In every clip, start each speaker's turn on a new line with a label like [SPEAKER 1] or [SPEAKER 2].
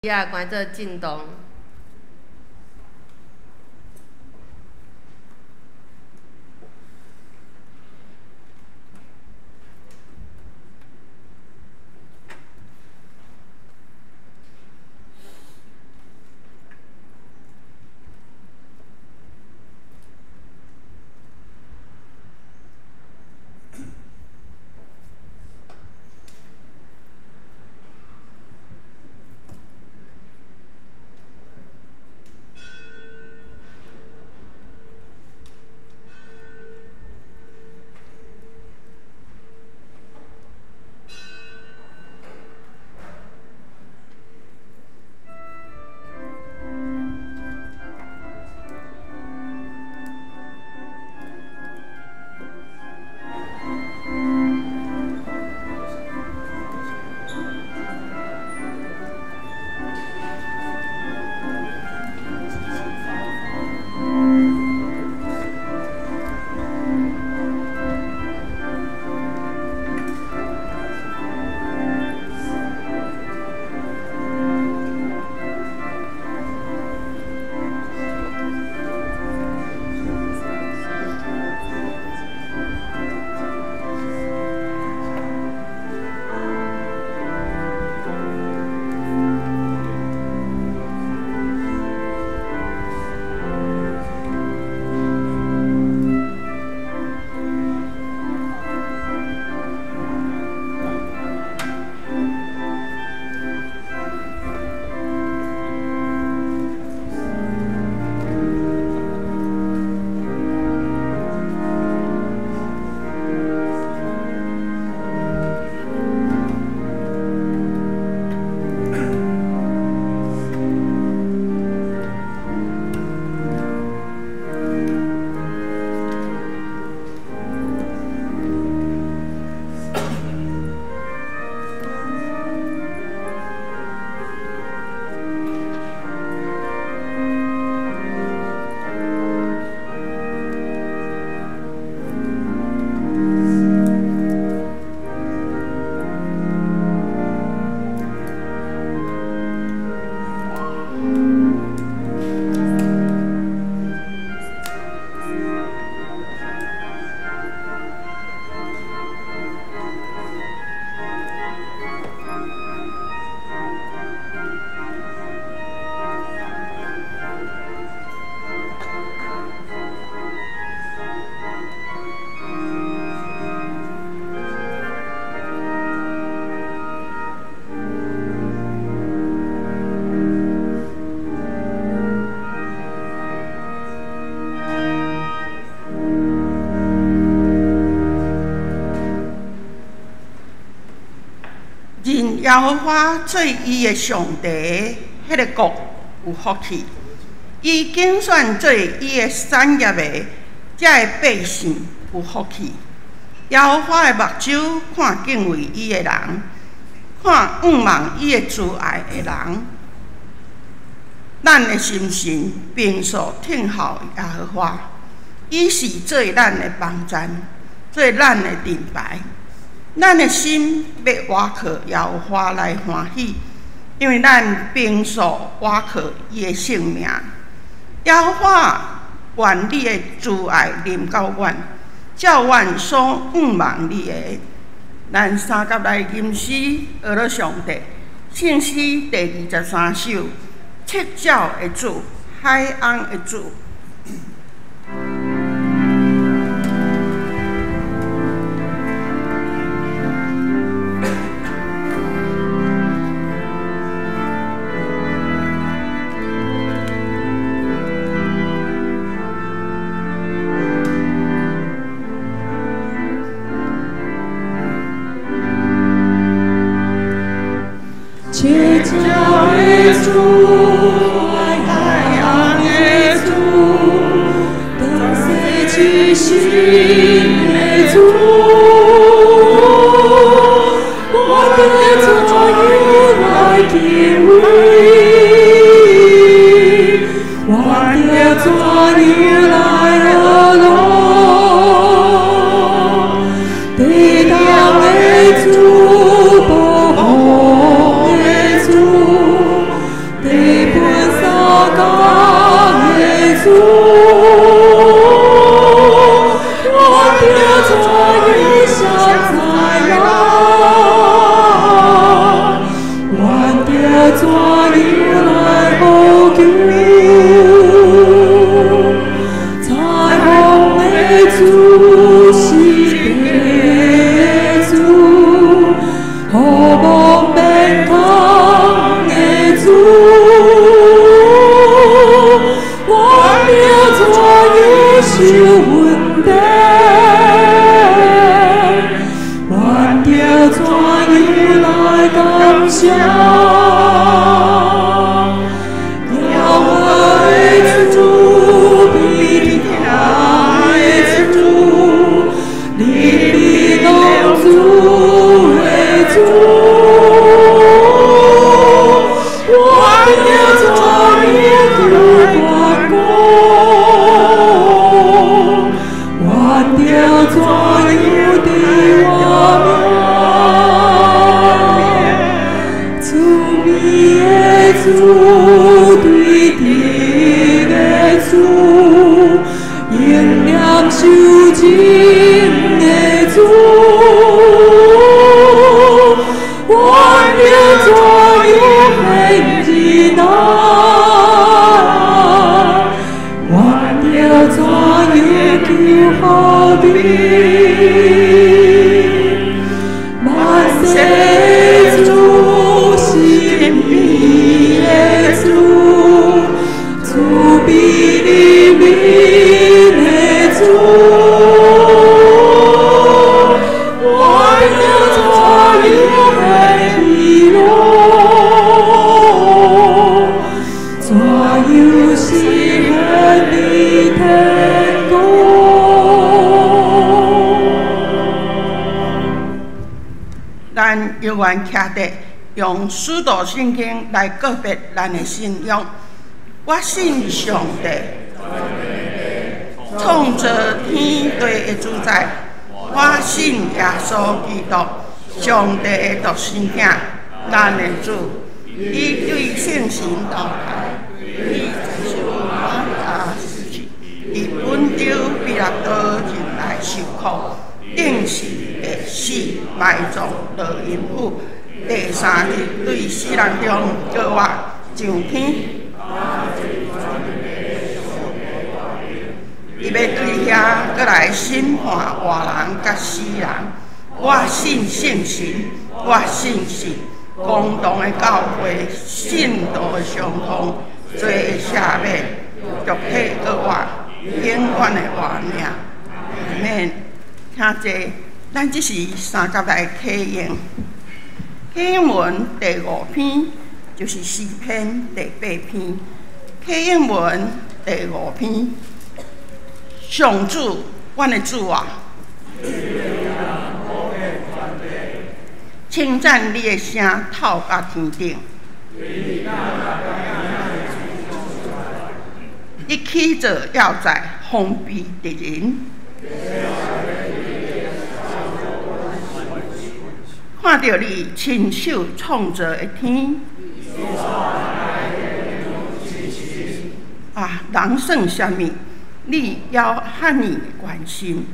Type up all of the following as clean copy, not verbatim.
[SPEAKER 1] 也关做震动。
[SPEAKER 2] 耶和华做伊的上帝，迄个国有福气。伊竞选做伊的产业的，才会百姓有福气。耶和华的目睭看敬畏伊的人，看仰望伊的慈爱的人。咱的心神平素听候耶和华，伊是做咱的帮站，做咱的盾牌。 咱的心要倚靠耶和华来欢喜，因为咱平素倚靠伊的性命。耶和华，愿你的慈爱临到阮，照阮所仰望你的。咱三甲来吟诗学了上帝，圣诗第23首，七照的主，海岸的主。
[SPEAKER 3] 七照的主，海洋的主，当随其心的主，我的作业来敬畏，我的作业来乐乐，地上的主。主，我的作与相在啦，我的作与来后救，彩虹的主是的主，好梦变康的主。受恩典，我着怎样来感谢？要我的主，必定爱的主，你必能主的主，我着怎样求我过？所有的我们，主你的主，对敌的主，应验受尽的主，我的所有恨意难，我的所有救好的。万世主是你的主，主必怜悯的主，我的所有的喜乐，所有是和你天国。
[SPEAKER 2] 咱犹原徛伫用使徒圣经来告别咱的信仰。我信上帝，创造天地的主宰。我信耶稣基督，上帝的独生子，咱的主。伊对圣神投胎，伊接受马大死去，伊本着比拉多人来受苦。定是会死埋葬落阴府，第三日对死人中叫我上天。伊要对遐搁来审判活人甲死人。我信圣神，我信是公道的教会，信道的相通，罪赦免，肉体搁活，永远的活命。阿免。听者，咱这是三甲来启应。启应文第5篇就是诗篇第8篇。启应文第5篇，上主，阮的主啊，称赞你的声透甲天顶。你起造要在封闭敌人。看到你亲手创造的天，啊，人算什么？你要遐尼关心。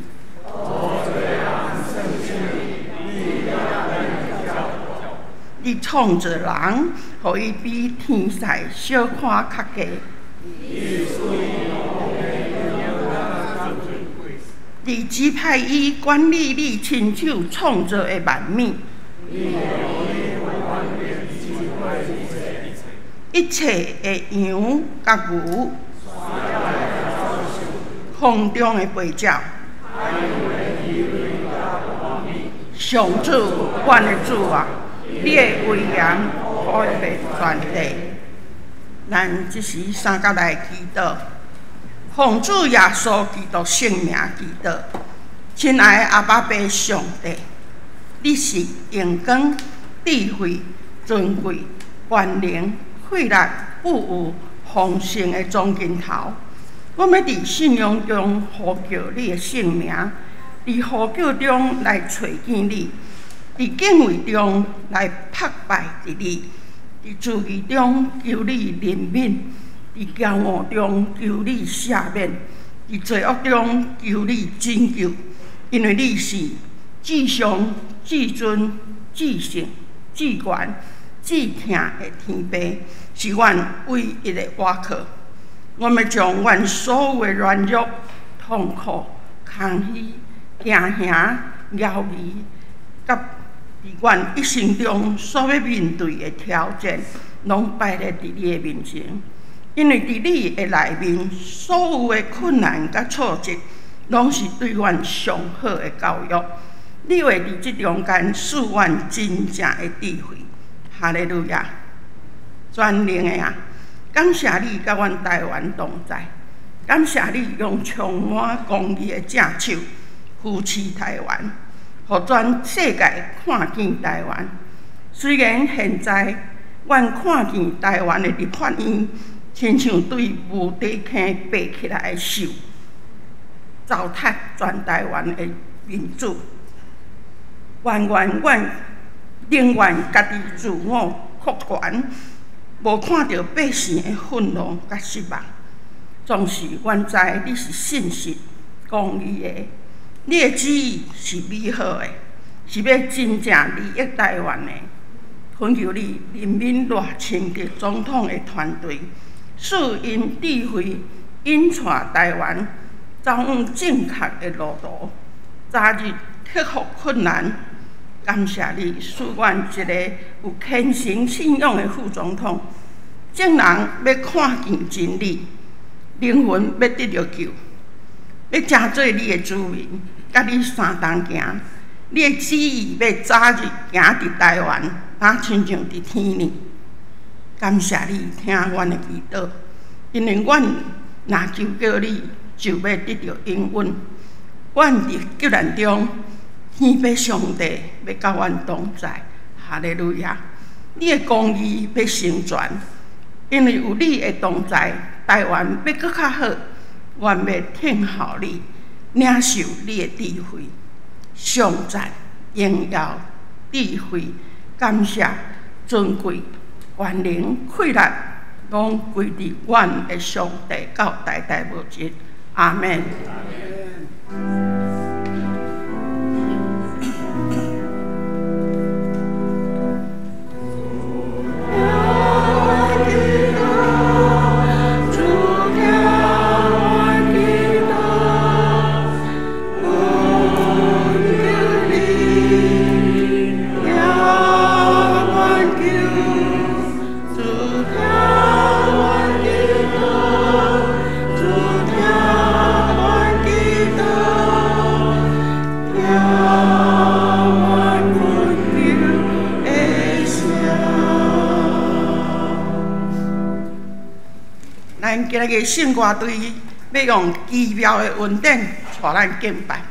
[SPEAKER 2] 你创造人，互伊比天使小看较低。你指派伊管理你亲手创造的万物。一切的羊甲牛，空中的飞鸟，上主，阮的主啊，你的威严可被传递。咱这时三甲来祈祷，奉主耶稣基督圣名祈祷，亲爱的阿爸爸上帝。你是荣光、智慧、尊贵、权能、慧力、富有、丰盛的总尽头。我要伫信仰中呼叫你的圣名，伫呼叫中来找见你，伫敬畏中来崇拜你，伫自义中求你怜悯，伫伫骄傲中求你赦免，伫罪恶中求你拯救，因为你是至上、至尊、至圣、至权、至疼的天父，是阮唯一的倚靠。我们将阮所有的软弱、痛苦、空虚、惊吓、忧虑，甲伫阮一生中所要面对的挑战，拢摆咧伫你的面前。因为伫你的内面，所有的困难甲挫折，拢是对阮上好的教育。你会伫即中间赐阮真正的智慧。哈利路亚！全能的啊，感谢你甲阮台湾同在，感谢你用充满公义的正手扶持台湾，互全世界看见台湾。虽然现在阮看见台湾的立法院，亲像对无底坑爬起来的兽，糟蹋全台湾的民主。阮宁愿家己自我扩权，无看到百姓的愤怒甲失望。总是阮知你是信实、公义的，你的旨意是美好的，是要真正利益台湾的。恳求你任命热清的总统的团队，赐因智慧引带台湾走往正确的路途，早日克服困难。感谢你赐阮一个有虔诚信仰的副总统，众人要看见真理，灵魂要得到救，要成做你的子民，甲你相同行。你的旨意要早日行伫台湾，亲像伫天呢。感谢你听阮的祈祷，因为阮若求告你，就要得到应允。阮伫救难中。天父上帝要甲阮同在，哈利路亚！你的公义要成全，因为有你的同在，台湾要搁较好。阮要听候你，领受你的智慧，上赞、荣耀、智慧、感谢、尊贵、权能、快乐，拢归伫阮的上帝到代代无尽。阿门。咱今日圣歌队要用奇妙的恩典带咱敬拜。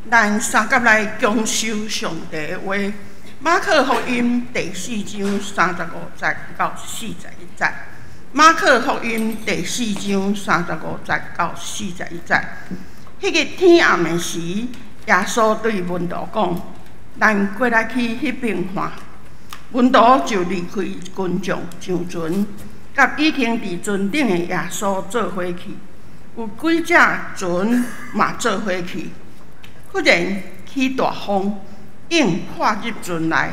[SPEAKER 2] 咱三甲来恭修上帝的话，马可福音第4章35节到41节。马可福音第4章35节到41节。迄个天暗的时，耶稣对门徒讲：“咱过来去迄边看。”门徒就离开群众上船，甲已经伫船顶的耶稣做伙去，有几只船嘛做伙去。忽然起大风，硬破入船内，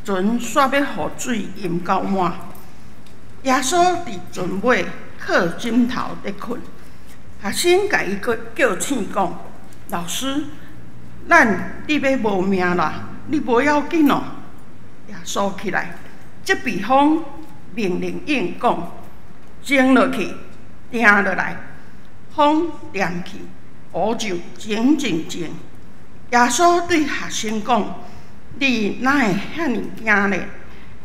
[SPEAKER 2] 船煞要互水淹到满。耶稣伫船尾靠枕头在困，学生甲伊叫醒讲：“老师，你要无命啦，你无要紧哦。”耶稣起来，即避风，命令应讲：“静落去，停落来。”风凉去，雨就静静静。耶稣对学生讲：“你哪会遐尼惊呢？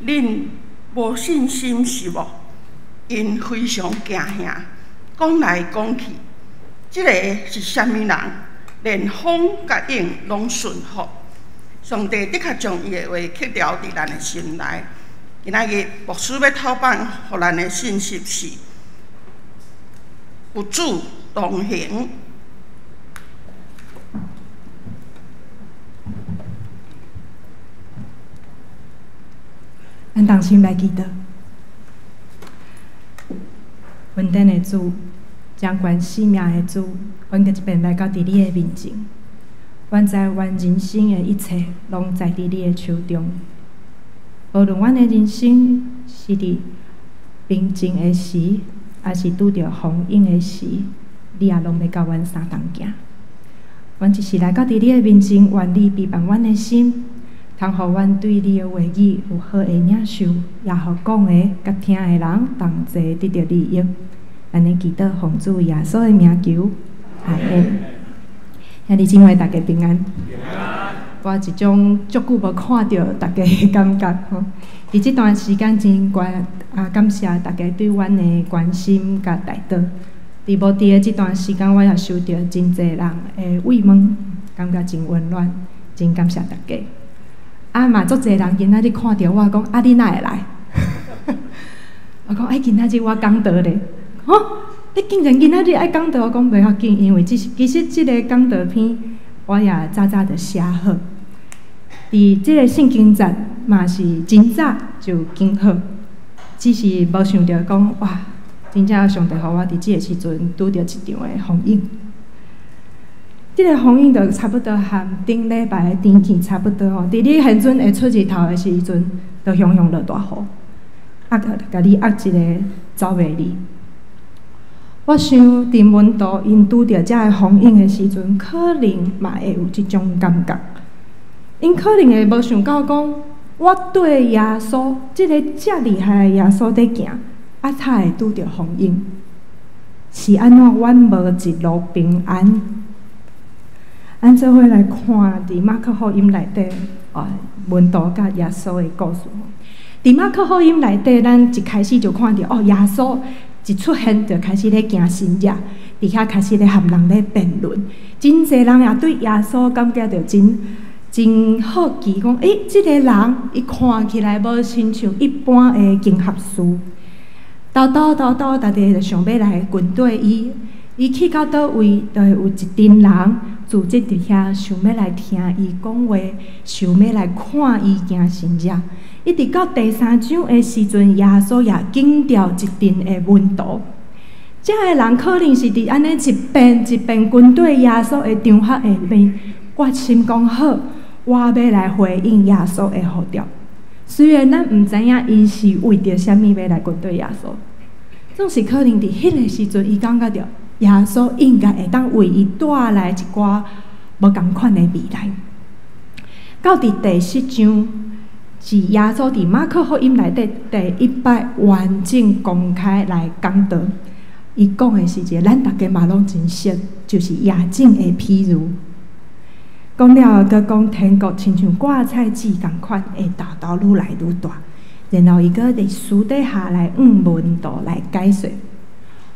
[SPEAKER 2] 恁无信心是无？”因非常惊吓，讲来讲去，即个是啥物人？连风甲影拢顺服。上帝的确将伊的话刻牢伫咱的心内。今仔日牧师要透放互咱的信息是：有主同行。
[SPEAKER 1] 咱同心来祈祷。稳定的主，掌管生命的主，阮搁一遍来到伫你的面前。阮知阮人生的一切，拢在伫你的手中。无论阮的人生是伫平静的时，还是拄着风涌的时，你也拢要甲阮相同行。阮一时来到伫你的面前，愿你陪伴阮的心。通互阮对你的话语有好的领受，也互讲的甲听的人同齐得到利益。安尼祈祷奉主耶稣的名求，阿门。兄弟姊妹，大家平安。我一种足久无看到大家的感觉吼。伫这段时间真感谢大家对阮的关心甲带导。伫无伫的这段时间，我也收到真侪人的慰问，感觉真温暖，真感谢大家。嘛足侪人今仔日看到我讲，你哪会来？我讲，今仔日我讲道咧，你竟然今仔日爱讲道，我讲袂要紧，因为其实即个讲道篇我也早就写好，伫即个圣经站嘛是真早就经好，只是无想到讲哇，真正上帝互我伫即个时阵拄着一场的风涌。即个风涌就差不多和顶礼拜的天气差不多吼。伫你现阵会出日头的时阵，就汹涌落大雨，甲你压一个走袂离。我想伫门徒因拄着遮个风涌的时阵，可能嘛会有即种感觉。因可能会无想到讲，我对耶稣即个遮厉害的耶稣在行，才会拄着风涌。是安怎阮无一路平安？咱做伙来看伫马可福音内底门徒甲耶稣的故事。伫马可福音内底，咱一开始就看到耶稣一出现就开始咧行神迹，伫遐开始咧和人咧辩论。真侪人也对耶稣感觉到真好奇，讲即个人伊看起来无亲像一般的经学士。大家就想要来军队伊去到倒位，就会有一群人组织伫遐，想要来听伊讲话，想要来看伊行神迹。一直到第3章的时阵，耶稣也警调一群的门徒。这个人可能是伫安尼一遍军队耶稣的场合下面，决心讲好，我要来回应耶稣的呼召。虽然咱毋知影伊是为着啥物要来军队耶稣，总是可能伫迄个时阵，伊感觉到耶稣应该会当为伊带来一寡无共款的未来。到第10章，是耶稣伫马可福音内底第一摆完整公开来讲道。伊讲的是一个咱大家嘛拢真熟，就是亚种的譬如。讲了后，佮讲天国亲像挂菜籽共款，会豆豆愈来愈大。然后伊佮伫私底下来门徒来解说。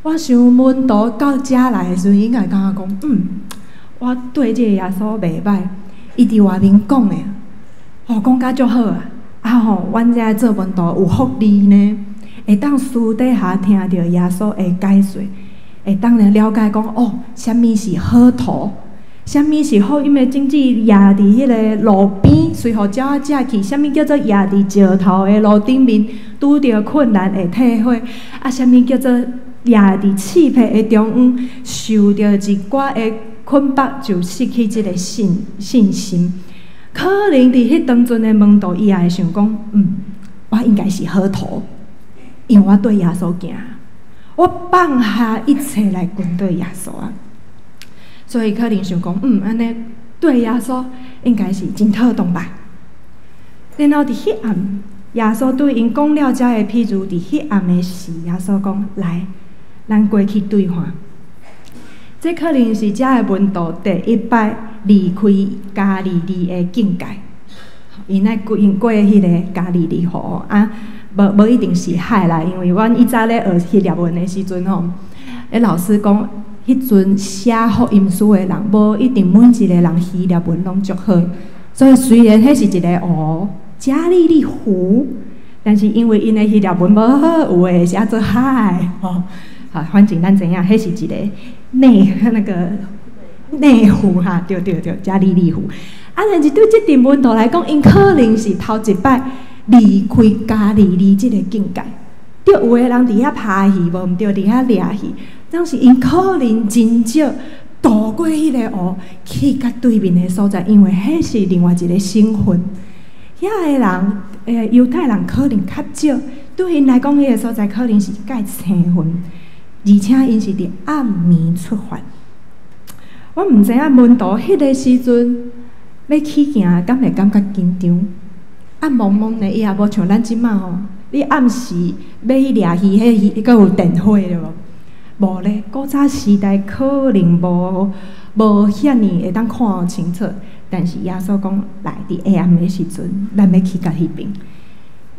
[SPEAKER 1] 我想门徒到遮来的时阵，应该感觉讲，我对这个耶稣袂歹，伊伫外面讲的，讲甲足好啊！阮遮做门徒有福利呢，会当私底下听到耶稣的解说，会当来了解讲，啥物是好途，啥物是福音的种子压伫迄个路边，随互鸟仔食去；啥物叫做压伫石头的路顶面，拄着困难会退火；啥物叫做压伫刺皮的中央，受着一寡的捆绑就失去即个信心。可能伫迄当阵的门徒，伊也会想讲，我应该是好途，因为我对耶稣行，我放下一切来跟对耶稣啊。所以可能想讲，安尼对耶稣应该是真妥当吧。然后伫迄暗，耶稣对因讲了遮个譬如，伫迄暗的时，耶稣讲：来，咱过去对话。这可能是遮个门徒第一摆离开加利利的境界，因过迄个加利利河无一定是海啦，因为阮以前咧学希腊文的时阵老师讲，迄阵写福音书的人，无一定每一个人希腊文拢足好，所以虽然迄是一个加利利湖，但是因为因的希腊文无好，有诶写做海反正咱知影，迄是一个内湖哈，对，加利利湖。但是对这群门徒来讲，因可能是头一摆离开加利利这个境界。对，有的人伫遐拍戏，无毋对，伫遐掠戏，但是因可能真少渡过迄个湖，去甲对面的所在，因为迄是另外一个身份。遐个人，犹太人可能较少，对因来讲，迄个所在可能是介青云。而且因是伫暗暝出发，我毋知影门徒迄个时阵要去行，敢会感觉紧张？暗蒙蒙的，伊也无像咱即马你暗时要去掠鱼，迄个有电火了无？无咧，古早时代可能无遐尼会当看清楚，但是耶稣讲来伫黑暗的时阵，咱要去到迄边。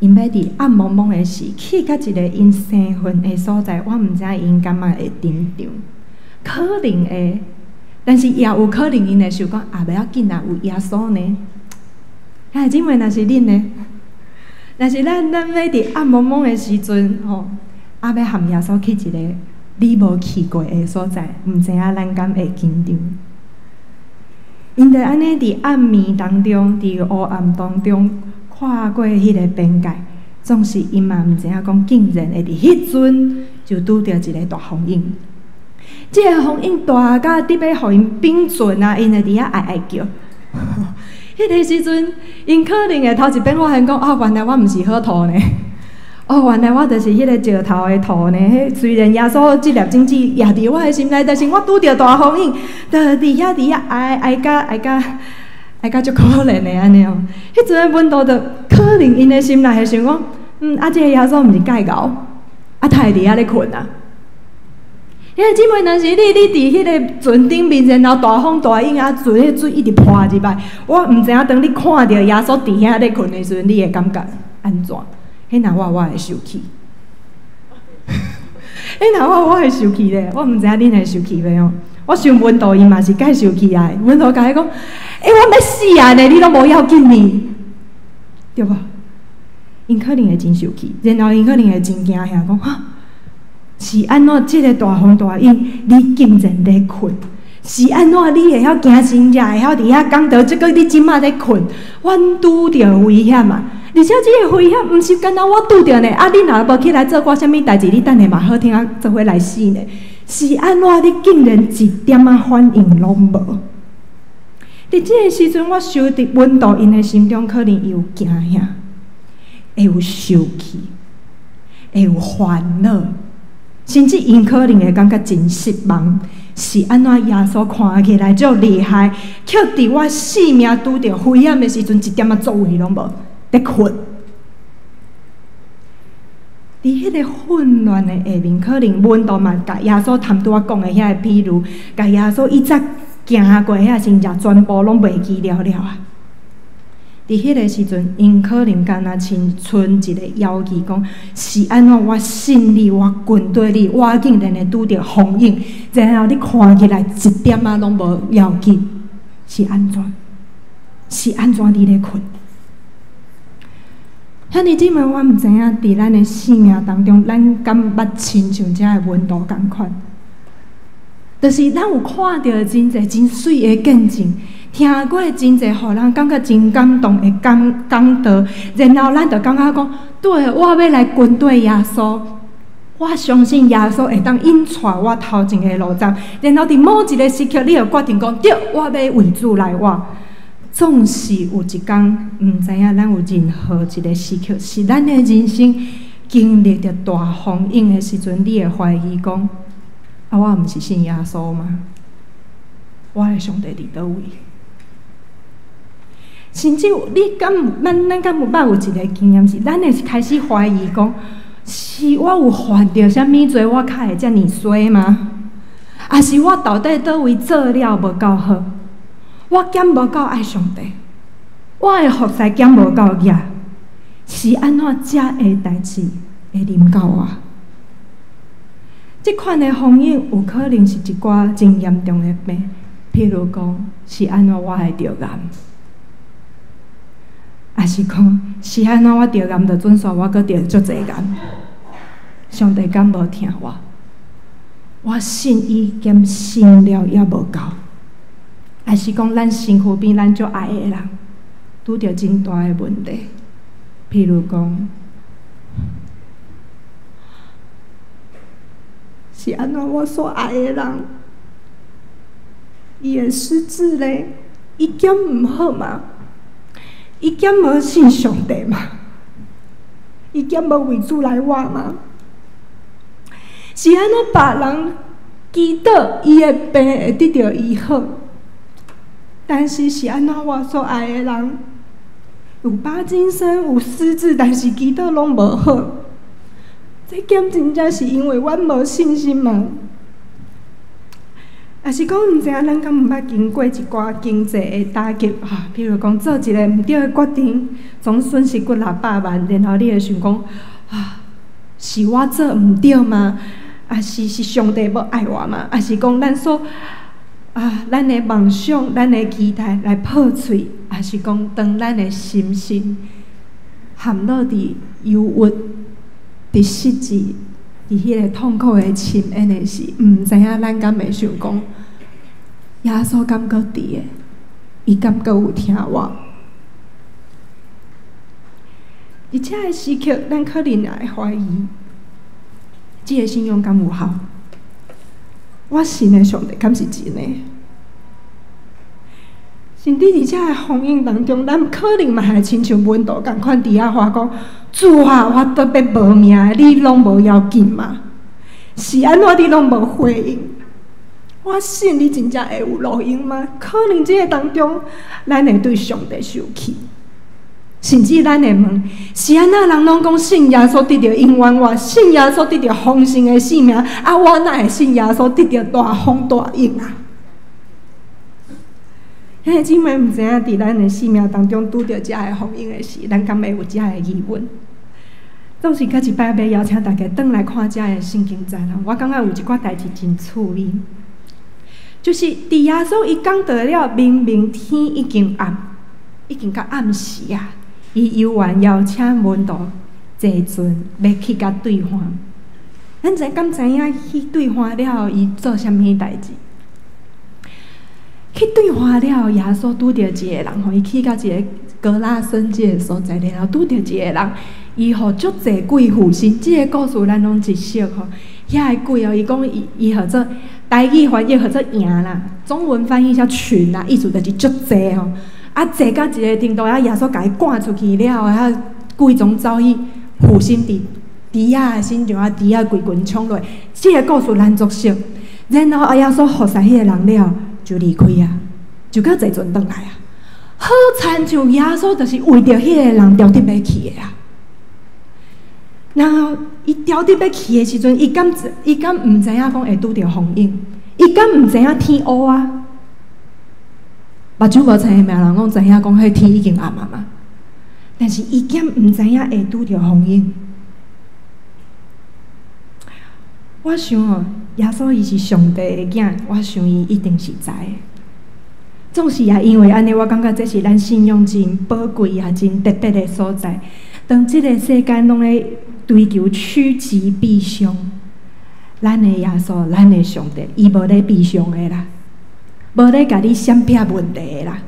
[SPEAKER 1] 因要伫暗蒙蒙的时，去到一个因身份的所在，我毋知因敢嘛会紧张，可能会，但是也有可能因会想讲，袂要紧啊，有耶稣呢。姊妹，若是恁呢？若是咱要伫暗蒙蒙的时阵要含耶稣去一个你无去过的所在，毋知影咱敢会紧张？因着安尼伫暗暝当中，伫黑暗当中。跨过迄个边界，总是因嘛毋知影讲，竟然会伫迄阵就拄着一个大风影。即个风影大甲伫要互因冰准啊，因会伫遐哀叫。迄个时阵，因可能会头一遍发现讲，原来我毋是好途呢。原来我就是迄个石头的途呢。虽然耶稣即粒种子也伫我的心内，但是我拄着大风影，就伫遐哀甲足可怜的安尼迄阵的门徒就可能因的心内会想讲，这个耶稣毋是介贤，他会伫遐咧困啊。迄个姊妹，若是你伫迄个船顶面，然后大风大影啊，船迄水一直泼入来，我毋知影当你看到耶稣伫遐咧困的时阵，你会感觉安怎？迄若我会受气。迄若我会受气咧，我毋知影恁会受气袂哦。我想文道伊嘛是该受气啊，文道甲伊讲，我要死啊咧，你都无要紧呢，对无？因可能会真受气，然后因可能会真惊遐，讲哈。是安怎？即个大风大雨，你竟然咧困？是安怎？你会晓行真正会晓伫遐讲道？即个你即马咧困，阮拄着危险啊！而且即个危险毋是干那我拄着呢，啊！你若无起来做我啥物代志，你等下嘛好听啊，做伙来死呢？是安怎？你竟然一点仔反应拢无？伫即个时阵，我想伫温度因的心中可能有惊吓，会有受气，会有烦恼。甚至因可能会感觉真失望，是安怎耶稣看起来足厉害，却伫我性命拄着危险的时阵，一点仔作为拢无，在困。伫迄个混乱的下面，可能温度嘛，甲耶稣谈拄我讲的遐个比如，甲耶稣以前行过遐真正全部拢袂记了啊！伫迄个时阵，因可能敢若亲剩一个要求，讲是安怎？我信你，我跟对你，我竟然会拄着风影，然后你看起来一点仔拢无要紧，是安怎？是安怎？你咧困？遐尼姊妹，我毋知影伫咱的生命当中，咱敢捌亲像遮个温度共款？就是咱有看到真侪真水的见证。听过真侪，互人感觉真感动的讲道，然后咱就感觉讲，对，我要来跟对耶稣，我相信耶稣会当引带我头前的路走。然后伫某一个时刻，你就决定讲，对，我要为主来活。总是有一天，毋知影咱有任何一个时刻，是咱的人生经历着大风影的时阵，你会怀疑讲，啊，我毋是信耶稣吗？我的上帝伫倒位？甚至你咱敢有捌有一个经验是，咱会开始怀疑讲，是我有犯着啥物罪，我才会遮尔衰吗？还是我到底倒位做了无够好？我减无够爱上帝，我的服侍减无够野，是安怎遮个代志会临到我？即款的风影有可能是一寡真严重的病，譬如讲是安怎我会着癌。也是讲，是安怎我着癌就准算我阁着足侪癌，上帝敢无听我？我信伊兼信了也无够，也是讲咱身躯边咱足爱的人，拄着真大的问题，譬如讲，是安怎我所爱的人，伊会失智咧，伊兼毋好嘛？伊兼无信上帝嘛？伊兼无为主来活嘛？是安怎别人祈祷伊的病会得到医好，但是是安怎我所爱的人有帕金森有失智，但是祈祷拢无好？这减真正是因为阮无信心嘛？也是讲，毋知影咱敢毋捌经过一寡经济的打击哈？譬如讲，做一个毋对的决定，总损失几600万，然后你会想讲，啊，是我做毋对吗？啊，是上帝要爱我吗？啊，是讲咱所咱的梦想、咱的期待来破碎，啊，是讲当咱的心性陷落伫忧郁、伫失志。伫迄个痛苦的深渊的时，毋知影咱敢会想讲，耶稣敢搁伫的，伊敢搁有听我？伫遮个时刻，咱可能也会怀疑，即个信仰敢有效？我信的上帝敢是真的？甚至伫遮个风影当中，咱可能嘛会亲像温度共款伫遐话讲。主啊，我都要无命，你拢无要紧嘛？是安怎你拢无回应？我信你真正会有路用吗？可能这个当中，咱会对上帝生气，甚至咱会问，是安那人拢讲信耶稣得到永远活，信耶稣得到丰盛的性命，啊，我哪会信耶稣得到大丰大永啊？迄个姊妹毋知影伫咱的生命当中拄着遮个丰盛的事，咱敢会有遮个疑问？总是搁一摆要邀请大家转来看遮个圣经展览。我感觉有一寡代志真趣味，就是伫耶稣伊讲到了，明明天已经暗，已经较暗时啊，伊犹原邀请门徒坐船要去甲对方。咱敢知影去对方了后，伊做啥物代志？去对话了后，耶稣拄着一个人，伊去到一个哥拉森这个所在，然后拄着一个人，伊互足侪鬼附身。这个故事咱拢一熟吼。遐个鬼哦，伊讲伊合做台语翻译合做营啦，中文翻译叫群啦，意思就是足侪吼。啊，坐到一个程度，啊，耶稣甲伊赶出去了后，啊，鬼总走去附身伫猪仔的身上，啊，猪仔规群冲落。这个故事咱足熟。然后耶稣服侍迄个人了。就离开啊，就搁坐船转来啊。好亲像耶稣，就是为着迄个人调得要去的啊。然后伊调得要去的时阵，伊敢毋知影讲会拄着风影，伊敢毋知影天乌啊。目睭无青的命人拢知影讲迄天已经暗啊嘛，但是伊敢毋知影会拄着风影。我想哦，耶稣伊是上帝的囝，我想伊一定是知的。总是也因为安尼，我感觉这是咱信仰真宝贵也真特别的所在。当这个世间拢咧追求趋吉避凶，咱的耶稣，咱的上帝，伊无咧避凶的啦，无咧甲你闪避问题的啦。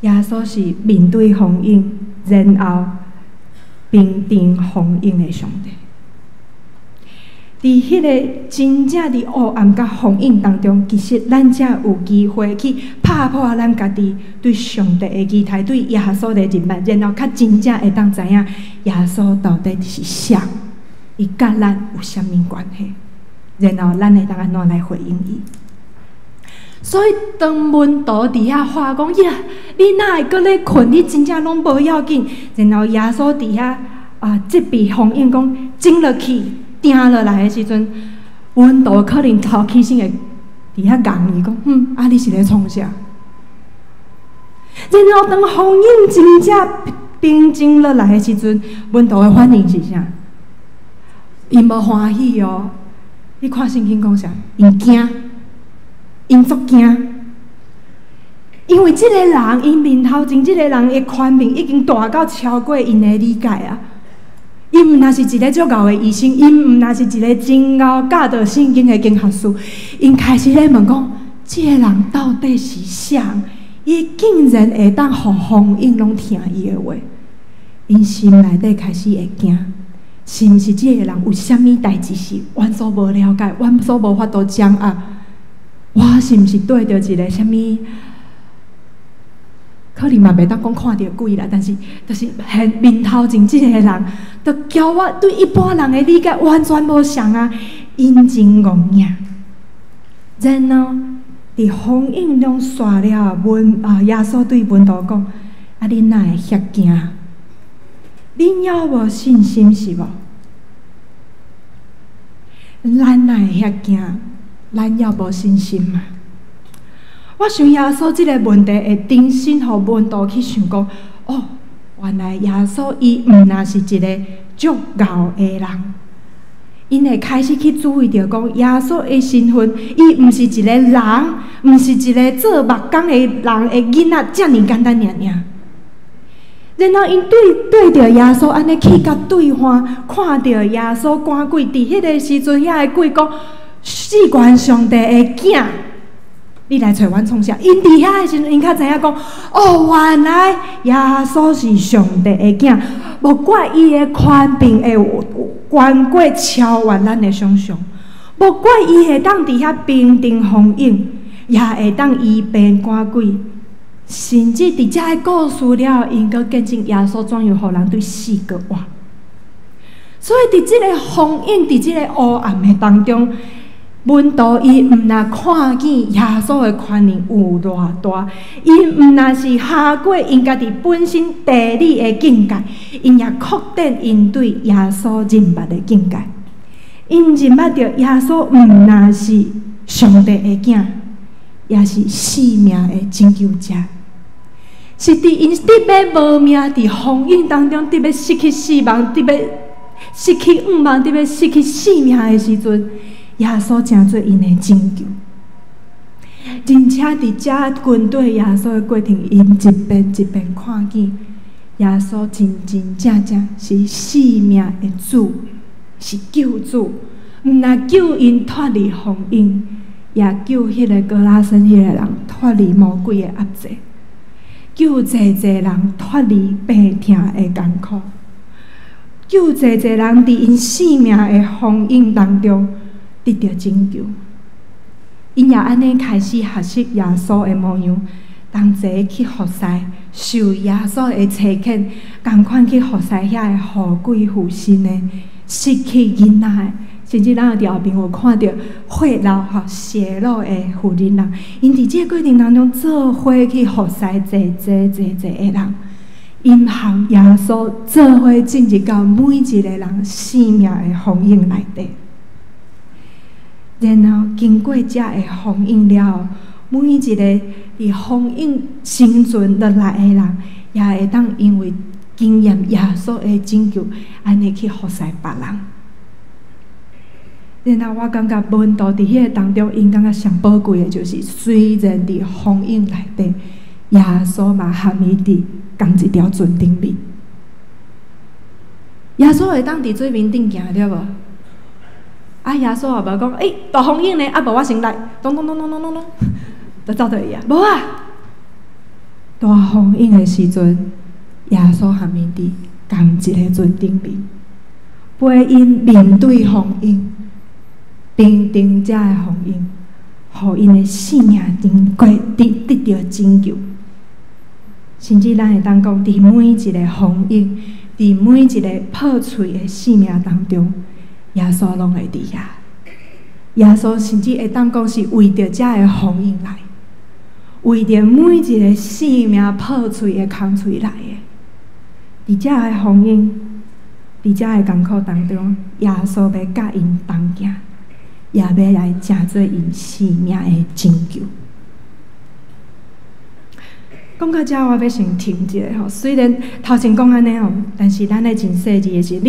[SPEAKER 1] 耶稣是面对风影，然后平定风影的上帝。伫迄个真正伫黑暗甲风影当中，其实咱才有机会去拍破咱家己对上帝的期待，对耶稣的认识，然后较真正会当知影耶稣到底是啥，伊甲咱有啥物关系，然后咱会当安怎来回应伊。所以当门徒伫遐话讲呀，你哪会搁咧困？你真正拢无要紧。然后耶稣伫遐即笔风影讲整落去。定落来的时阵，门徒可能头起先会伫遐讲伊讲，你是咧创啥？然后当风影真正平静落来的时阵，门徒的反应是啥？因无欢喜哦。你看圣经讲啥？因惊，因足惊，因为即个人，因面头前即个人的权柄已经大到超过因的理解啊。因毋若是一个足敖的医生，因毋若是一个真敖教导圣经的经学师，因开始咧问讲，这个人到底是啥？伊竟然会当互风影拢听伊的话，因心内底开始会惊，是毋是这个人有啥物代志是阮所无了解，阮所无法度掌握？我是毋是对着一个啥物？可能嘛袂当讲看到鬼啦，但是就是面头前即个人，就叫我对一般人的理解完全无像啊，因真戆硬。然后伫风影中煞了耶稣对门徒讲：恁哪会遐惊？恁还无信心是无？咱哪会遐惊？咱还无信心嘛？我想耶稣这个问题会重新互门徒去想讲，原来耶稣伊毋那是一个足敖的人，因会开始去注意到讲耶稣的身份，伊毋是一个人，毋是一个做目工的人的囡仔，遮尔简单尔尔。然后因对着耶稣安尼去甲对话，看到耶稣赶鬼，伫迄个时阵，遐个鬼讲：四关上帝的囝。你来找阮创啥？因伫遐的时阵，因较知影讲，原来耶稣是上帝的囝，无怪伊的权柄会远过超越咱的想象，无怪伊会当伫遐平定风影，也会当医病赶鬼，甚至伫遮个故事了，因阁见证耶稣怎样互人对死个活。所以伫即个风影，伫即个黑暗的当中。门徒伊毋若看见耶稣的权能有偌大，伊毋若是下过因家己本身地理的境界，因也扩展因对耶稣认捌的境界。因认捌着耶稣毋若是上帝的囝，也是生命的拯救者。是伫因伫要无命伫风影当中，伫要失去死亡，伫要失去欲望，伫要失去生命的时阵。耶稣成做因的拯救，而且伫遮军队耶稣的过程，因一遍一遍看见耶稣真真正正是生命的主，是救主，毋但救因脱离风影，也救迄个哥拉森迄个人脱离魔鬼的压制，救济济人脱离病痛的艰苦，救济济人伫因生命的风影当中。得到拯救，因也安尼开始学习耶稣的模样，同齐去服侍，受耶稣的差遣，共款去服侍遐个富贵负心的失去囡仔的，甚至咱有伫后边有看到血流血肉的妇人人，因伫这个过程当中做伙去服侍济的人，因含耶稣做伙进入到每一个人生命的风影内底。然后经过这个风影了后，每一个伫风影生存落来的人，也会当因为经验耶稣的拯救，安尼去服侍别人。然后我感觉门徒伫迄个当中，因感觉上宝贵的就是，虽然伫风影内底，耶稣嘛含伊伫同一条船顶面。耶稣会当伫水面顶行了无？啊！耶稣也无讲，大风影呢？啊，无我先来，咚咚咚咚咚咚咚，就走倒去啊！无啊！大风影的时阵，耶稣含伊伫同一个船顶面，陪因面对风影，平定遮个风影，互因的生命经过得到拯救。甚至咱会当讲，伫每一个风影，伫每一个破碎的生命当中。耶稣拢会伫遐，耶稣甚至会当讲是为着遮个风影来，为着每一个生命破碎的空喙来的。伫遮个风影，伫遮个艰苦当中，耶稣要甲因同行，也要来成做因生命的拯救。讲到遮，我要先停一下吼。虽然头前讲安尼吼，但是咱咧真细致的是，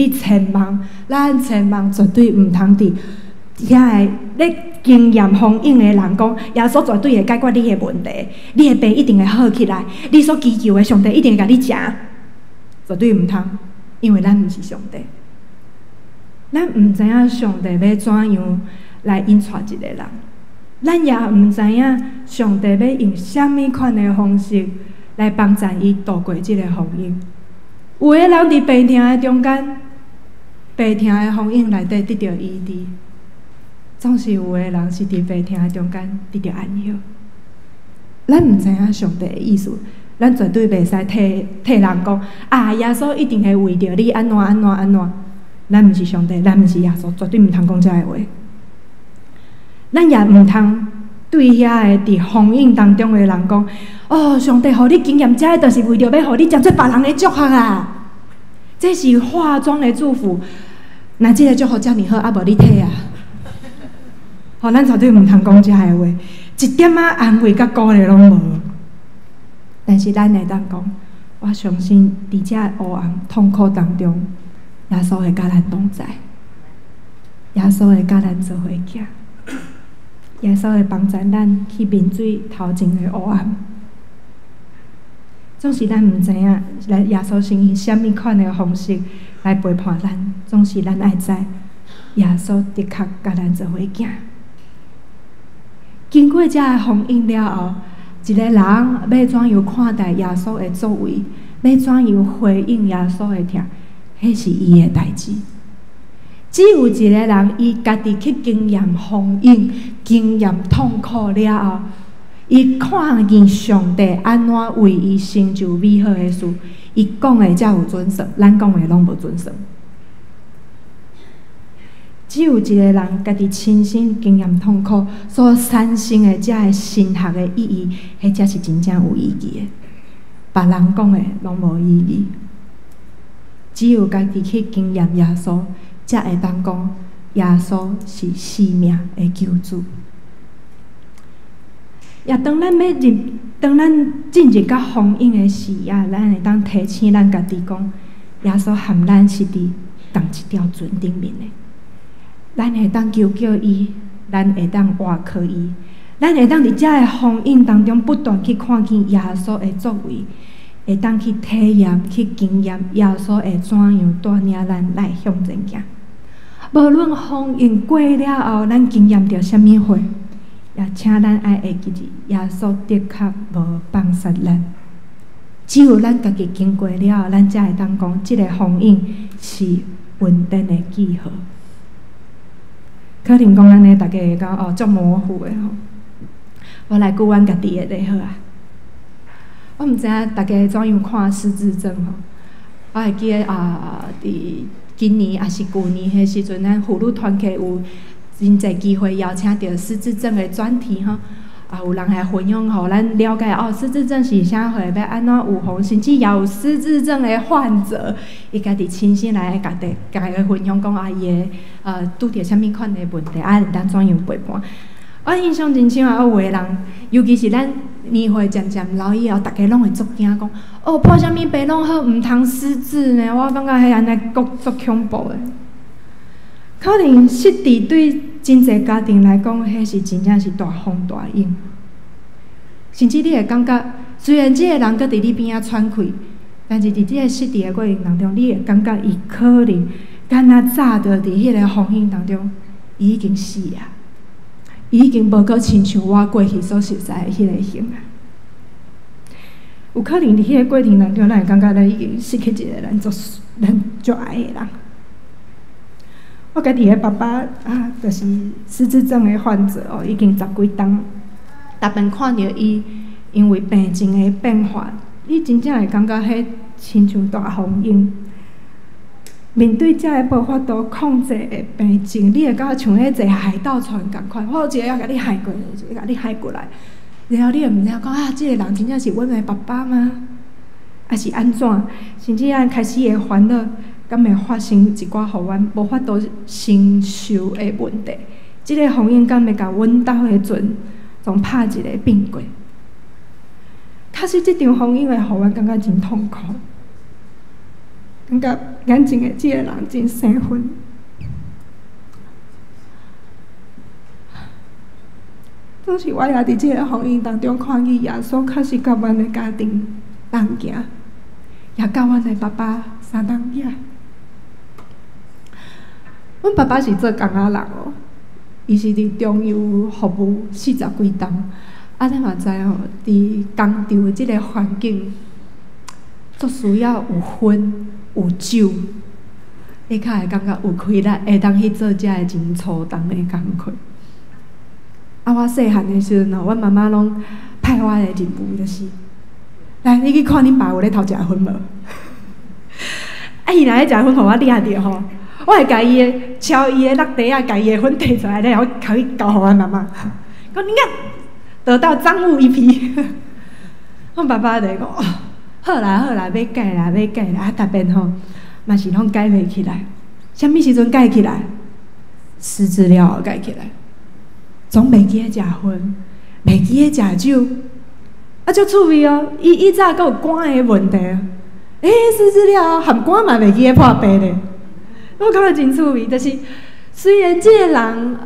[SPEAKER 1] 咱千万绝对毋通伫遐个咧经验风影的人讲，耶稣绝对会解决你的问题，你的病一定会好起来，你所祈求的上帝一定会甲你食，绝对毋通，因为咱毋是上帝，咱毋知影上帝要怎样来引带一个人。咱也毋知影上帝要用什么款的方式来帮助伊度过这个风影。有的人伫病痛的中间，病痛的风影内底得到医治；总是有的人是伫病痛的中间得到安息。咱毋知影上帝的意思，咱绝对袂使替人讲啊！耶稣一定会为着你安怎。咱毋是上帝，咱毋是耶稣，绝对毋通讲遮个话。咱也毋通对遐个伫风影当中的人讲：哦，上帝，互你经验遮个，就是为着要互你成做别人的祝福啊！这是化妆的祝福。若即个祝福遮尔好，啊无你体啊！吼，咱绝对毋通讲遮个话，一点仔安慰甲鼓励拢无。但是咱会当讲，我相信伫遮黑暗痛苦当中，耶稣会甲咱同在，耶稣会甲咱做伙行。耶稣会帮助咱去面对头前的黑暗，总是咱毋知影，耶稣是以什么款的方式来陪伴咱，总是咱爱知，耶稣的确甲咱做伙行。经过这个风影了后，一个人要怎样看待耶稣的作为，要怎样回应耶稣的疼，迄是伊的代志。只有一个人，伊家己去经验风影、经验痛苦了后，伊看见上帝安怎为伊成就美好的事，伊讲的才有准算，咱讲的拢无准算。只有一个人家己亲身经验痛苦所产生的这个神学的意义，迄才是真正有意义的。别人讲的拢无意义，只有家己去经验耶稣，才会当讲耶稣是生命的救主。也当咱进入到福音的视野，咱会当提醒咱家己讲，耶稣含咱是伫同一条船顶面的。咱会当求伊，咱会当活靠伊，咱会当伫遮个福音当中不断去看见耶稣的作为，会当去体验、去经验耶稣会怎样带领咱来向前行。无论福音过了后，咱经验着啥物货。也请咱爱会记住，耶稣的确无放杀咱。只有咱家己经过了，咱才会当讲，即个福音是稳定的记号。可能讲安尼，大家会讲哦，足模糊的吼。我来举阮家己的例好啊。我毋知影大家怎样看失智症吼。我会记得伫今年也是旧年迄时阵，咱妇女团契有。真侪机会邀请到失智症的专题吼，有人来分享，互咱了解失智症是啥货，要安怎预防，甚至也有失智症的患者，伊家己亲身来家己分享讲伊的拄着啥物款的问题，会当怎样陪伴。我印象真深有个人，尤其是咱年岁渐渐老以后，大家拢会足惊讲，破啥物病拢好，毋通失智呢？我感觉迄安尼足恐怖的。可能失智对真侪家庭来讲，迄是真正是大风大影。甚至你会感觉，虽然即个人搁伫你边仔喘气，但是伫即个失智的过程当中，你会感觉伊可能敢若早着伫迄个风景当中，伊已经死啊，伊已经无搁亲像我过去所熟悉的迄个型啊。有可能伫迄个过程当中，咱会感觉咱已经失去一个咱足爱的人。我家己的爸爸就是失智症的患者已经10几冬，逐遍看到伊因为病情的变化，你真正会感觉迄亲像大风涌。面对这个无法度控制的病情，你会感觉像迄坐海盗船共款，我有一个要甲你海过来，一个甲你海过来，然后你也毋知影讲即个人真正是阮的爸爸吗？还是安怎？甚至开始会烦恼。敢会发生一寡互阮无法度承受的问题？即个风险敢会甲阮兜的船总拍一个变过？确实，即场风险会互阮感觉真痛苦，感觉眼前的即个人真生分。总是我也伫即个风险当中看见耶稣，确实甲阮的家庭同行，也甲阮的爸爸相同行。阮爸爸是做工仔人伊是伫中油服务40几冬，咱嘛知伫工厂的即个环境，足需要有薰有酒，你较会感觉有气力，会当去做遮个真粗重的工课。我细汉的时阵阮妈妈拢派我的任务就是，来你去看恁爸有咧偷食薰无？伊若咧食薰，互我掠着吼。我会甲伊的敲伊的落地啊，甲伊的粉摕出来，然后可以交互阮妈妈。讲你看，得到赃物一批。阮爸爸就讲好啦好啦，要改啦要改啦，逐遍吼嘛是拢改袂起来。啥物时阵改起来？失智了后改起来，总袂记咧食薰，袂记咧食酒，足趣味哦。伊早阁有肝的问题，失智了后含肝嘛袂记咧破病咧。我感觉真趣味，就是虽然即个人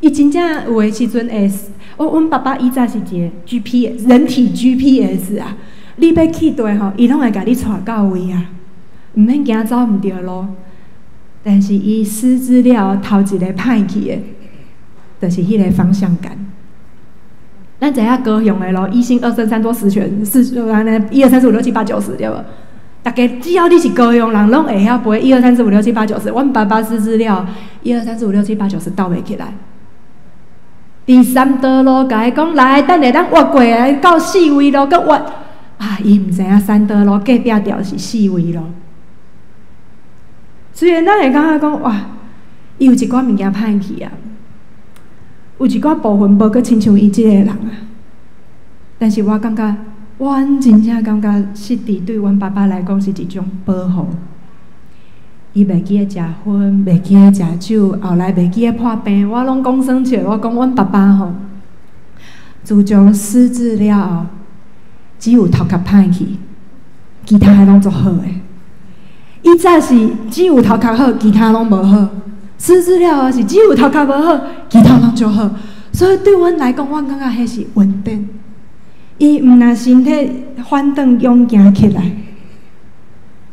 [SPEAKER 1] 伊真正有诶时阵会，阮爸爸以前是一个 GPS 人体 GPS 啊，你要去佗吼，伊拢会甲你带到位啊，毋免惊走毋着路。但是伊失智了头一个歹去的，就是迄个方向感。咱知影高雄的路，一心二圣三多十全4安尼1、2、3、4、5、6、7、8、9、10对无？大家只要你是高雄人，拢会晓背1、2、3、4、5、6、7、8、9、10。阮爸爸失智了，1、2、3、4、5、6、7、8、9、10倒袂起来。第三道路甲伊讲来，等下咱越过来到4位路，搁越伊毋知影三道路隔壁条是4位路。虽然咱会感觉讲哇，伊有一寡物件歹去啊，有一寡部分无阁亲像伊即个人啊。但是我感觉，阮真正感觉失智对阮爸爸来讲是一种保护。伊袂记咧食薰，袂记咧食酒，后来袂记咧破病，我拢讲生笑。我讲阮爸爸吼，自从失智了后，只有头壳歹去，其他诶拢足好诶。伊早是只有头壳好，其他拢无好；失智了后是只有头壳无好，其他拢足好。所以对阮来讲，我感觉迄是稳定。伊毋若身体反转勇行起来。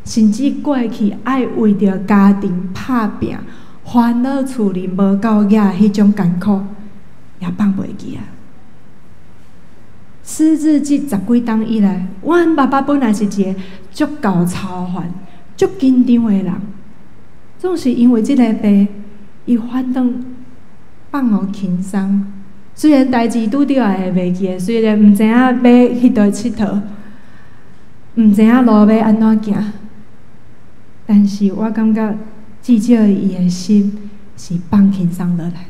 [SPEAKER 1] 甚至过去爱为着家庭打拼，烦恼厝里无够野，迄种艰苦也放袂记啊。失智这10几冬以来，阮爸爸本来是一个足够操烦、足紧张的人，总是因为即个病，伊反倒放互轻松。虽然代志拄着也会袂记，虽然毋知影要迄倒佚佗，毋知影路要安怎行。但是我感觉，至少伊的心是放轻松落来。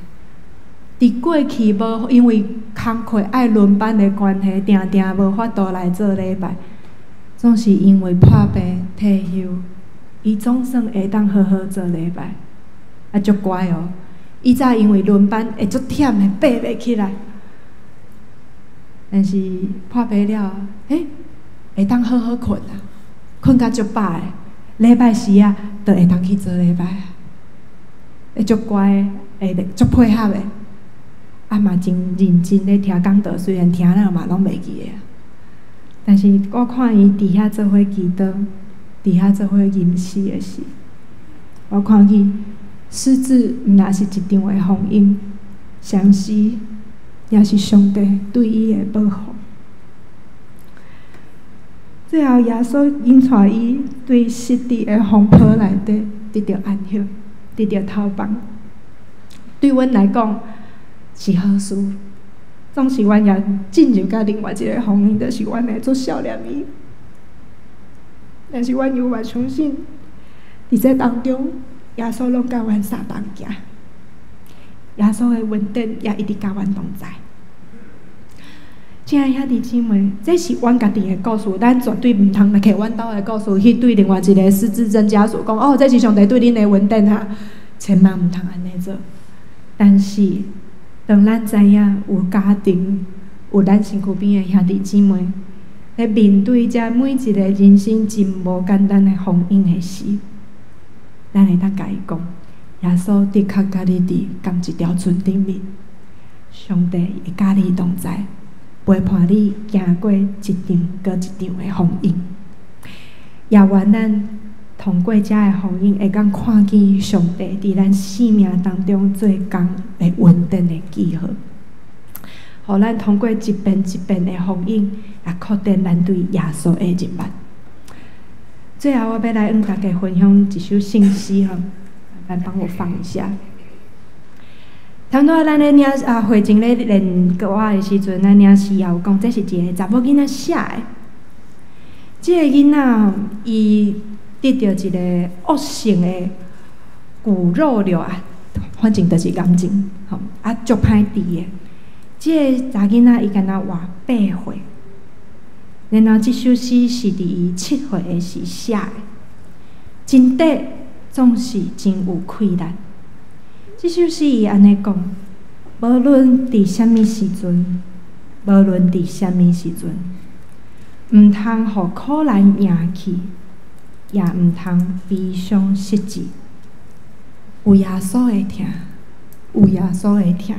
[SPEAKER 1] 伫过去无因为工课爱轮班的关系，定定无法度来做礼拜，总是因为破病退休，伊总算会当好好做礼拜，啊，足乖哦。伊早因为轮班会足忝的，爬袂起来，但是破病了，会当好好困啊，困甲足饱的。礼拜时啊，就会当去做礼拜，会足乖，会足配合的，啊嘛真认真咧听讲道，虽然听了嘛拢袂记的，但是我看伊伫遐做伙祈祷，伫遐做伙吟诗的时，我看伊失智毋若是一场的风影，相时也是上帝对伊的保护。最后，耶稣引带伊对失智的风波内底得到安息，得到逃亡。对阮来讲是好事，总是阮也进入到另外一个风景，就是阮会做少年伊。但是阮犹原相信，伫这当中，耶稣拢甲阮相同行，耶稣的稳定也一直甲阮同在。亲爱兄弟姊妹，这是阮家己的故事，咱绝对毋通来摕阮兜的故事去对另外一个失智症家属讲哦，这是上帝对恁的稳定啊，千万毋通安尼做。但是，当咱知影有家庭、有咱身躯边的兄弟姊妹，来面对这每一个人生真无简单的风影的时，咱会当甲伊讲，耶稣的确甲你伫同一条船顶面，上帝会甲你同在。陪伴你行过一场搁一场的风景，也愿咱通过这的风景，会当看见上帝伫咱生命当中做工的稳定的记号，互咱通过一遍一遍的风景，也确定咱对耶稣的认识。最后，我要来跟大家分享一首圣诗吼，来帮我放一下。差不多，咱咧领会前咧练歌的时阵，咱领诗也有讲，这是一个查某囡仔写的。这个囡仔吼，伊得到一个恶性的骨肉瘤啊，反正就是癌症，吼啊足歹治的。这个查囡仔伊敢若活8岁，然后这首诗是伫伊7岁的时写的，真底总是真有气力。这首诗伊安尼讲：无论伫什么时阵，无论伫什么时阵，毋通互苦难赢去，也毋通悲伤失志。有耶稣会听，有耶稣会听，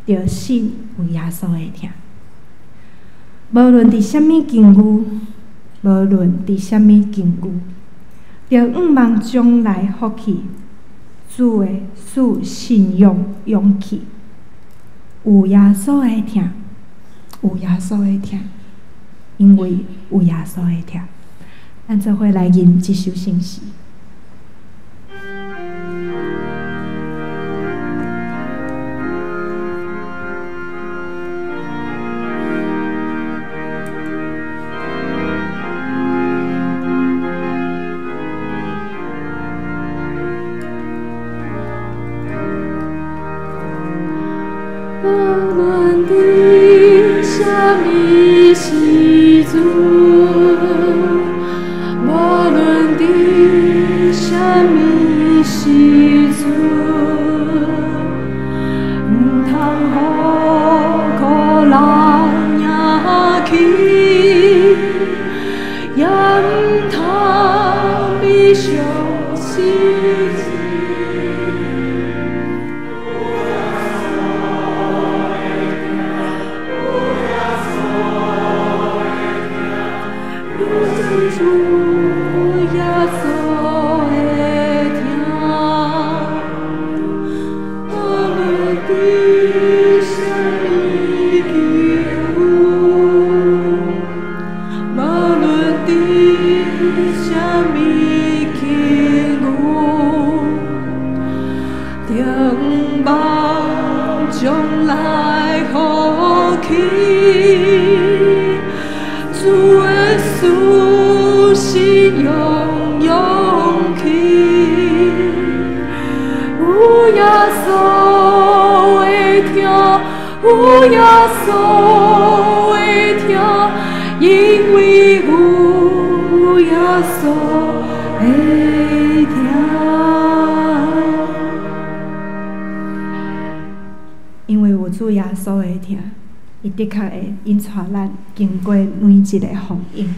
[SPEAKER 1] 着信有耶稣会听。无论伫什么境遇，无论伫什么境遇，着仰望将来福气。主会赐信用勇气，有耶稣会听，有耶稣会听，因为有耶稣会听。咱做伙来吟这首圣诗。
[SPEAKER 3] 去，让他必相信。将来好去，主耶稣信仰勇气，有耶稣会听，有耶稣会听，因为有耶稣会听。
[SPEAKER 1] 因为有主耶稣会听，伊的确会引带咱经过每一个风影，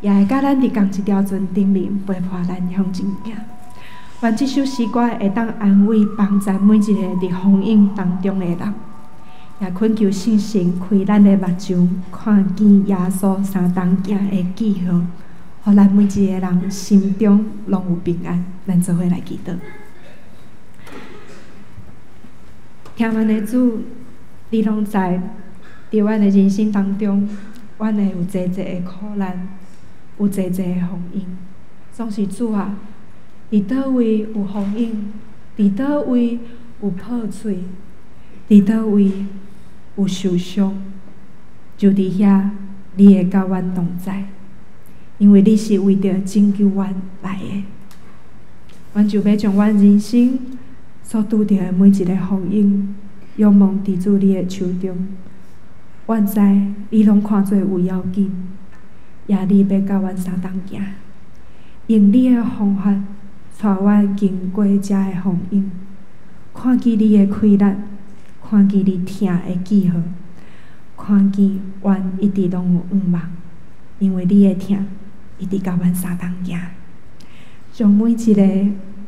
[SPEAKER 1] 也会甲咱伫同一条船顶面陪伴咱向前行。愿这首诗歌会当安慰帮助每一个伫风影当中的人，也恳求圣神开咱的目睭，看见耶稣三重行的记号，互咱每一个人心中拢有平安。咱做伙来祈祷。听阮的主，你拢知，伫阮的人生当中，阮会有济济的苦难，有济济的风影。总是主啊，伫倒位有风影，伫倒位有破碎，伫倒位有受伤，就伫遐，你会甲阮同在，因为你是为着拯救阮来的。阮就要将阮人生所拄着的每一个风影，仰望伫主你的手中。阮知你拢看做有要紧，也你要甲阮相同行，用你的方法带阮经过遮的风影，看见你的开力，看见你疼的记号，看见阮一直拢有盼望，因为你的疼一直甲阮相同行，将每一个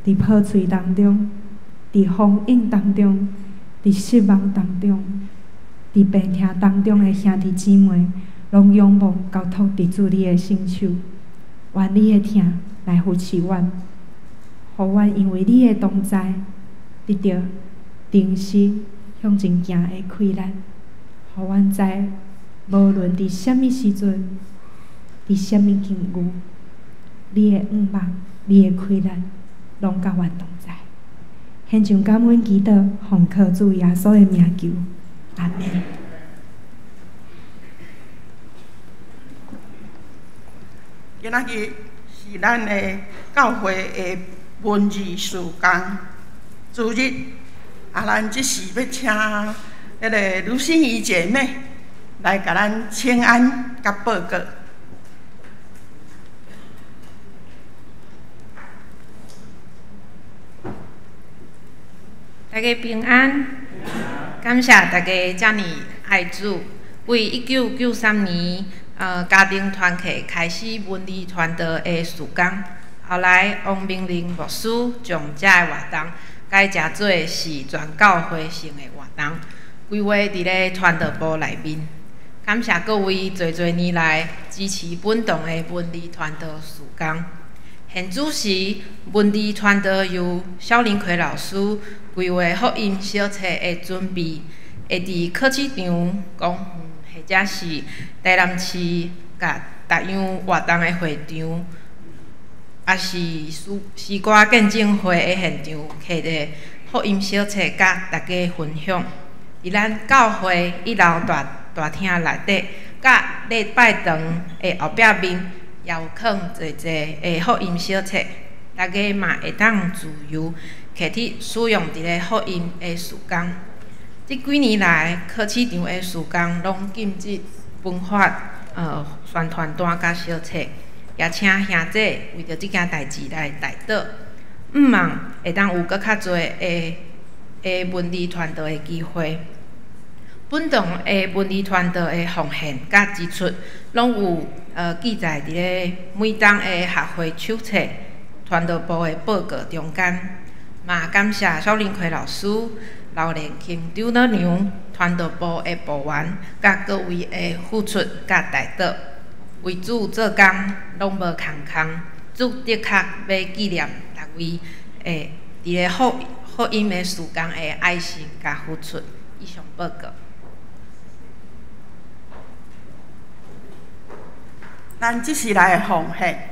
[SPEAKER 1] 伫破碎当中，伫风影当中，伫失望当中，伫病痛当中的兄弟姊妹，拢仰望交托伫主你的圣手，愿你的疼来扶持阮，互阮因为你的同在，得到定心向前行的开力，互阮知，无论伫什么时阵，伫什么境遇，你的盼望，你的开力，拢甲阮同在。献上感恩祈祷，奉靠主耶稣的名求，阿门。
[SPEAKER 2] 今仔日是咱的教会的文字事工主日，咱即时要请迄个卢心怡姐妹来甲咱请安甲报告。
[SPEAKER 4] 大家平安，感谢大家遮尔爱主。为1993年家庭团契开始文理传道的事工，后来王明玲牧师将遮个活动改成做是全教会性的活动，规划伫咧传道部内面。感谢各位侪侪年来支持本堂的文理传道事工。现主时，文理传道由萧林奎老师规划福音小册的准备，会伫考试场公园或者是台南市甲逐样活动的会场，也是诗歌见证会的现场，摕着福音小册甲大家分享。伫咱教会1楼大厅内底，甲礼拜堂的后壁面，也有放侪侪的福音小册，大家嘛会当自由摕去使用伫咧福音的事工。这几年来，考试场的事工拢禁止分发宣传单甲小册，也请兄弟为着这件代志来代祷，毋望会当有搁较侪的文理传道的机会。本堂的文理传道的奉献甲支出，拢有记载伫咧每当的学会手册、传道部的报告中间。嘛感谢小林奎老师、刘连庆长老娘、传道部的部员，甲各位的付出甲代祷，为主做工拢无空空，主的确要纪念逐位伫咧福音的事工的爱心甲付出。以上报告。
[SPEAKER 2] 咱即时来奉献。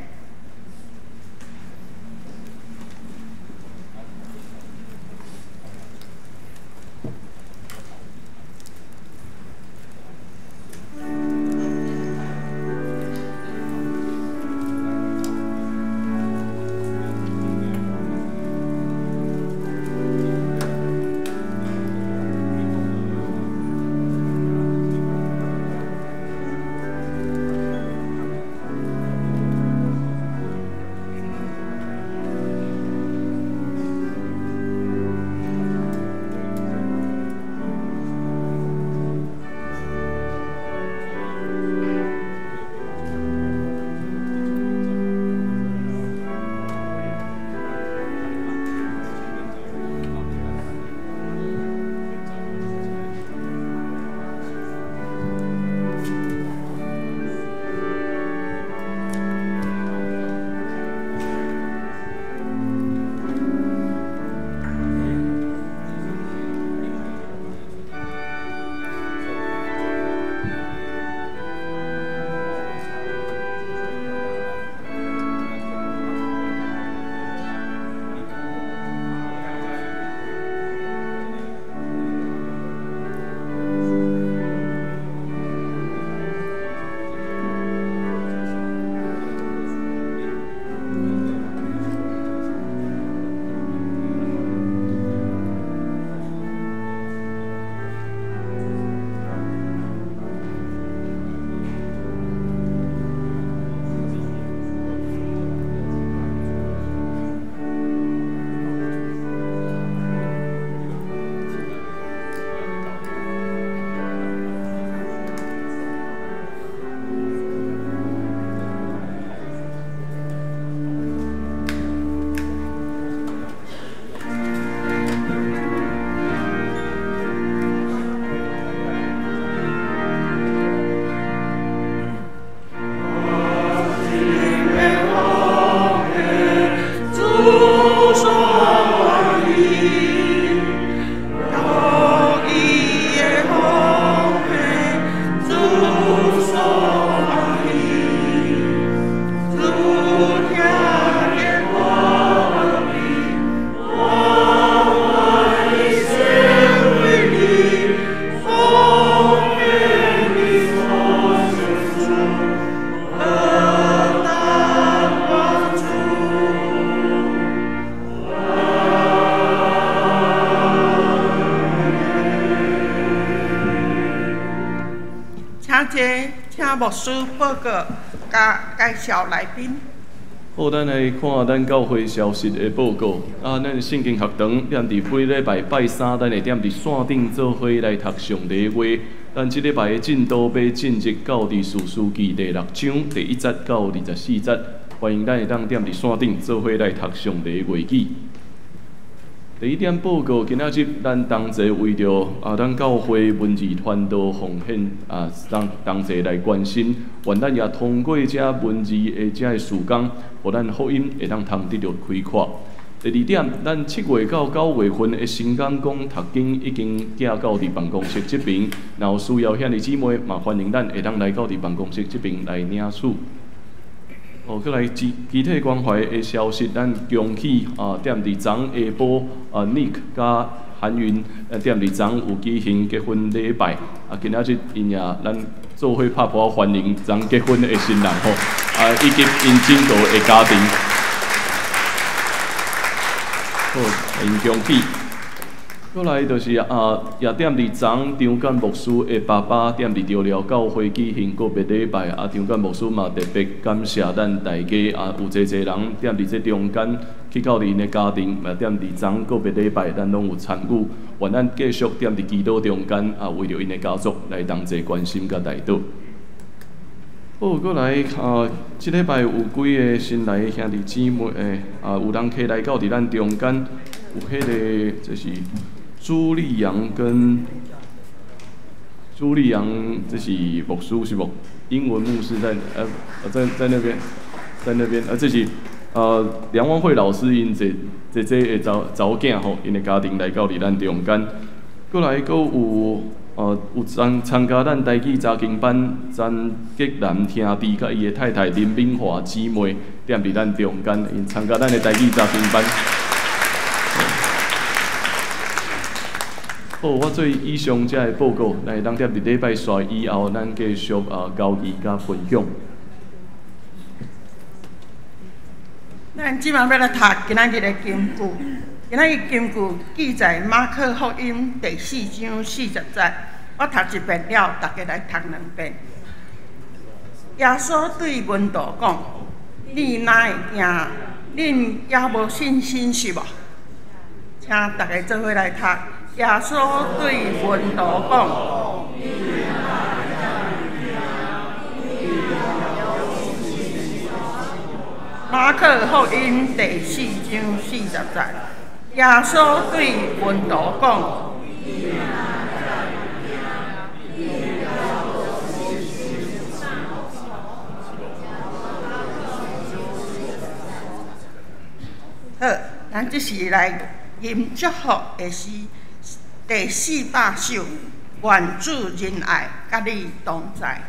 [SPEAKER 2] 请牧师报告甲介绍来宾。
[SPEAKER 5] 好，咱来看咱教会消息的报告。咱圣经学堂踮伫每礼拜拜三，咱会踮伫线顶做伙来读上帝话。咱即礼拜的进度要进入到《士师记》第6章第1节到24节，欢迎咱会当踮伫线顶做伙来读上帝的话语。第一点报告，今仔日咱同齐为着咱教会文字传道奉献咱同齐来关心，愿咱也通过这文字的这事工，互咱福音会当通得到开阔。第二点，咱7月到9月份的新港讲读经已经寄到伫办公室这边，然后需要兄弟姊妹嘛，欢迎咱会当来到伫办公室这边来领取。再来具体关怀的消息，咱恭喜踮伫昨下晡Nick 甲韩云踮伫昨有举行结婚礼拜，今仔日因也咱做伙拍破欢迎昨结婚的新人吼，以及因整个的家庭，好，因恭喜。过来就是也踮伫昨张干牧师的爸爸踮伫着寮教会举行个别礼拜，张干牧师嘛特别感谢咱大家有侪人踮伫这中间去到恁的家庭，嘛踮伫昨个别礼拜，咱拢有参与，愿咱继续踮伫祈祷中间为着因的家族来同齐关心甲代祷。好，过来即礼拜有几个新来的兄弟姊妹有人可以来到伫咱中间，有迄个就是朱丽阳跟朱丽阳，这是牧师是不？英文牧师在那边，在那边这是梁万惠老师因这的查囝吼，因的家庭来到伫咱中间，过来阁有参加咱台语查经班詹吉南兄弟甲伊的太太林敏华姊妹踮伫咱中间，因参加咱的台语查经班。好，我做以上这个报告，来当踮伫礼拜三以后，咱继续交易甲分享。
[SPEAKER 2] 咱即马要来读今仔日的经句，今仔日经句记载马可福音第4章40节，我读一遍了，大家来读2遍。耶稣对门徒讲：“你哪会惊？恁也无信心是无？”请大家做伙来读。耶稣对门徒讲：“马可福音第4章40节，耶稣对门徒讲：好，咱即是来吟祝福的诗。第400首，愿主仁爱，甲你同在。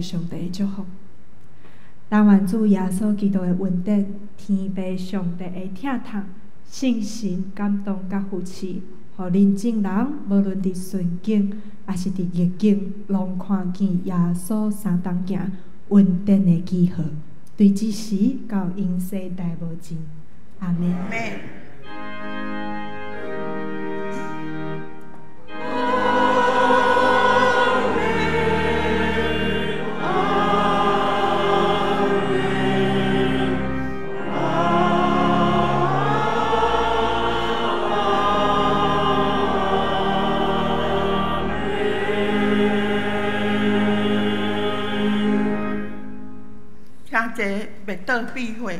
[SPEAKER 1] 上帝的祝福，但愿主耶稣基督的恩典、天父上帝的疼痛、圣神感动甲扶持，互认真人无论伫顺境还是伫逆境，拢看见耶稣三当行恩典的记号，对即时到永世代无尽。阿门。
[SPEAKER 2] 这灭道避讳，